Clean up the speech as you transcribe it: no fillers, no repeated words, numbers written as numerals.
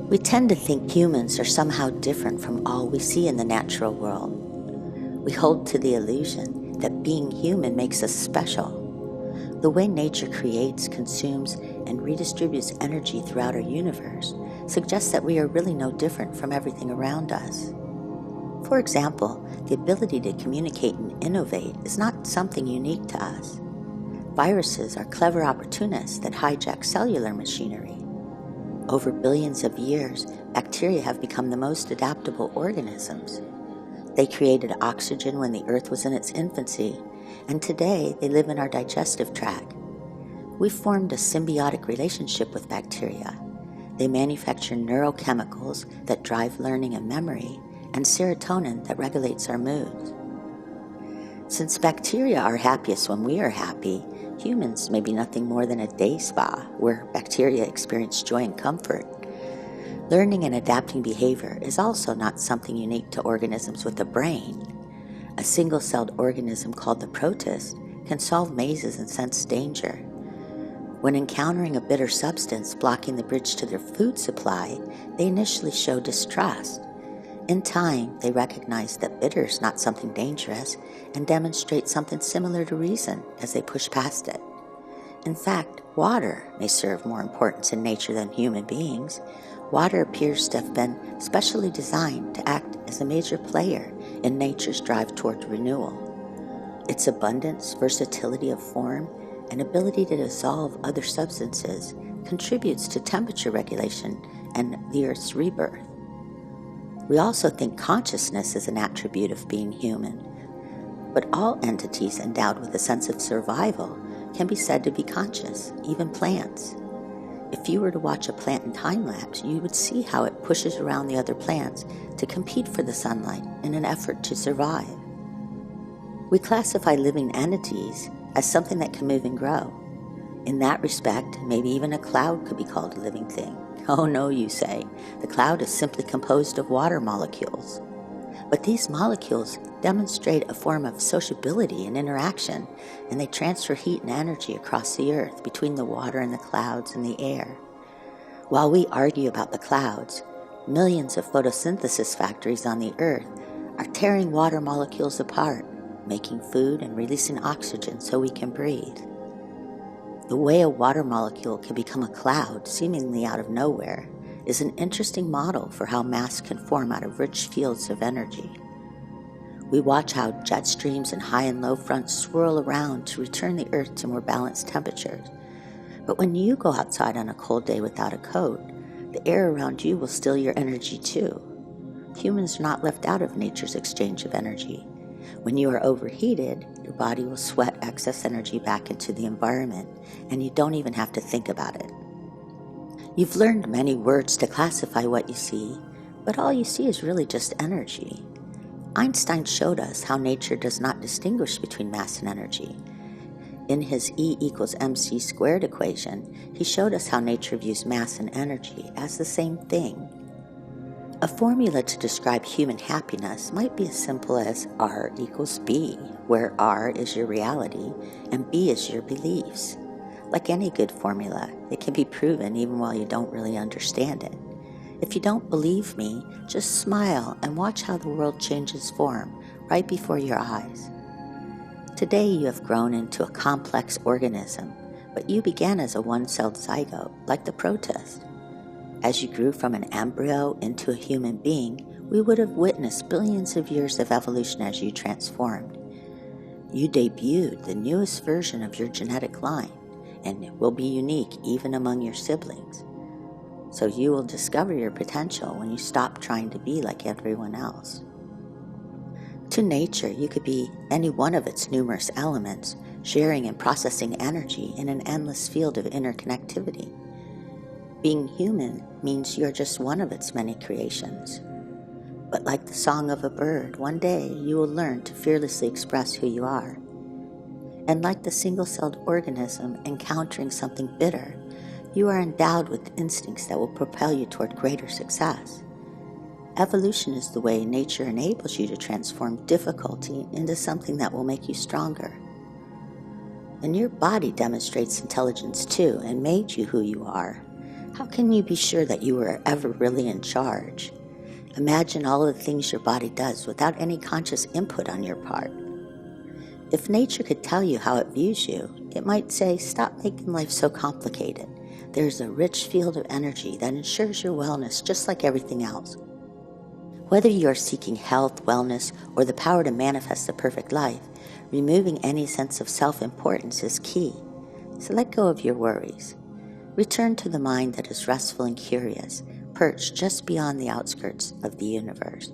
We tend to think humans are somehow different from all we see in the natural world. We hold to the illusion that being human makes us special. The way nature creates, consumes, and redistributes energy throughout our universe suggests that we are really no different from everything around us. For example, the ability to communicate and innovate is not something unique to us. Viruses are clever opportunists that hijack cellular machinery. Over billions of years, bacteria have become the most adaptable organisms. They created oxygen when the Earth was in its infancy, and today they live in our digestive tract. We've formed a symbiotic relationship with bacteria. They manufacture neurochemicals that drive learning and memory, and serotonin that regulates our moods. Since bacteria are happiest when we are happy, humans may be nothing more than a day spa where bacteria experience joy and comfort. Learning and adapting behavior is also not something unique to organisms with a brain. A single-celled organism called the protist can solve mazes and sense danger. When encountering a bitter substance blocking the bridge to their food supply, they initially show distrust. In time, they recognize that bitter is not something dangerous and demonstrate something similar to reason as they push past it. In fact, water may serve more importance in nature than human beings. Water appears to have been specially designed to act as a major player in nature's drive toward renewal. Its abundance, versatility of form, and ability to dissolve other substances contributes to temperature regulation and the Earth's rebirth. We also think consciousness is an attribute of being human, but all entities endowed with a sense of survival can be said to be conscious, even plants. If you were to watch a plant in time-lapse, you would see how it pushes around the other plants to compete for the sunlight in an effort to survive. We classify living entities as something that can move and grow. In that respect, maybe even a cloud could be called a living thing. Oh no, you say. The cloud is simply composed of water molecules. But these molecules demonstrate a form of sociability and interaction, and they transfer heat and energy across the earth between the water and the clouds and the air. While we argue about the clouds, millions of photosynthesis factories on the earth are tearing water molecules apart, making food and releasing oxygen so we can breathe. The way a water molecule can become a cloud seemingly out of nowhere is an interesting model for how mass can form out of rich fields of energy. We watch how jet streams and high and low fronts swirl around to return the Earth to more balanced temperatures. But when you go outside on a cold day without a coat, the air around you will steal your energy too. Humans are not left out of nature's exchange of energy. When you are overheated, your body will sweat excess energy back into the environment, and you don't even have to think about it. You've learned many words to classify what you see, but all you see is really just energy. Einstein showed us how nature does not distinguish between mass and energy. In his E=mc² equation, he showed us how nature views mass and energy as the same thing. A formula to describe human happiness might be as simple as R=B, where R is your reality and B is your beliefs. Like any good formula, it can be proven even while you don't really understand it. If you don't believe me, just smile and watch how the world changes form right before your eyes. Today you have grown into a complex organism, but you began as a one-celled zygote, like the protist. As you grew from an embryo into a human being, we would have witnessed billions of years of evolution as you transformed. You debuted the newest version of your genetic line, and it will be unique even among your siblings. So you will discover your potential when you stop trying to be like everyone else. To nature, you could be any one of its numerous elements, sharing and processing energy in an endless field of interconnectivity. Being human means you're just one of its many creations. But like the song of a bird, one day you will learn to fearlessly express who you are. And like the single-celled organism encountering something bitter, you are endowed with instincts that will propel you toward greater success. Evolution is the way nature enables you to transform difficulty into something that will make you stronger. And your body demonstrates intelligence too and made you who you are. How can you be sure that you were ever really in charge? Imagine all of the things your body does without any conscious input on your part. If nature could tell you how it views you, it might say, stop making life so complicated. There's a rich field of energy that ensures your wellness just like everything else. Whether you are seeking health, wellness, or the power to manifest the perfect life, removing any sense of self-importance is key. So let go of your worries. Return to the mind that is restful and curious, perched just beyond the outskirts of the universe.